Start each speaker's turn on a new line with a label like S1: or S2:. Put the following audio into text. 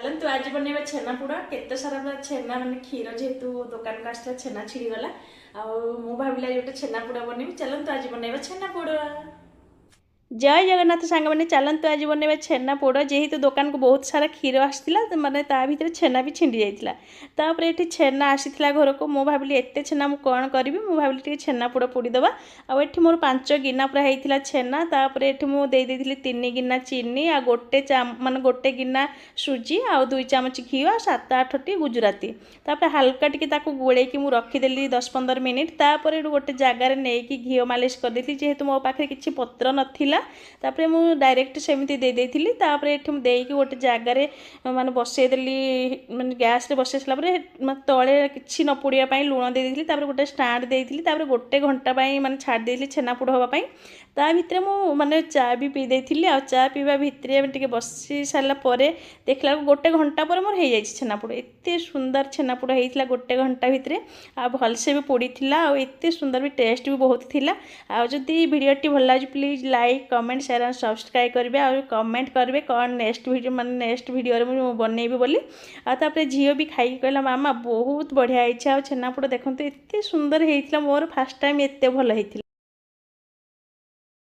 S1: तू आज बनवा छेनापोड़ केते सारा पूरा छेना माने क्षीर जेहेतु दुकान को आसला छेना छिड़गला आउ भाविला गोटे छेनापोड़ बनवी चलतु आज बनवा छेनापोड़। जय जगन्नाथ सांग मैंने चलतु आज बनवा छेनापोड़ जेहेतु दुकान को बहुत सारा क्षीर आसाला मानने ता भर छेना भी छिंडी जाता ये छेना आसाला घर को मुझे भाविली एत छेना मुझे कौन करी मुझे भाविली छेनापोड़ पोड़ीदबा आठ मोर 5 गिना पूरा होता छेना तापर ये मुझे 3 गिना चीनी आ गोटे मान गोटे गिना सुजी आ 2 चामच घी आ 7-8 टी गुजराती तापर हल्का टी गोले रखीदेली 10-15 मिनिट तापर गोटे जगार नहीं घी मालिश करदेली जेहेतु मो पाखे किसी पत्र नाला तापर मु डायरेक्ट सेमती दे देथिली तापर एठी मु देई कि गोटे जगार माने बसैदेली माने गैस रे बसै सला परे तळे किछि न पुड़िया पई लुण दे देथिली तापर गोटे स्टैंड देथिली तापर गोटे घंटा पई माने छाड़ देथिली छेनापोड़ होबा पई ता भितरे मु माने चा भी पी देथिली आ चा पीबा भितरे टिके बसी साला परे देखला गोटे घंटा पर मोर हे जाई छेनापोड़ एते सुंदर छेनापोड़ हेइथिला गोटे घंटा भितरे आ भलसे भी पोड़ीथिला आ एते सुंदर भी टेस्ट भी बहुत थिला आ जदी वीडियोटी भल लागी please like comment share and subscribe करेंगे और कमेंट करेंगे कौन नेक्स्ट वीडियो माने नेक्स्ट वीडियो में बनइबी बोली आपर झील भी खाई कहला मामा बहुत बढ़िया है छेनापोड़ देखते एत सुंदर होता मोर फास्ट टाइम एत भल होता।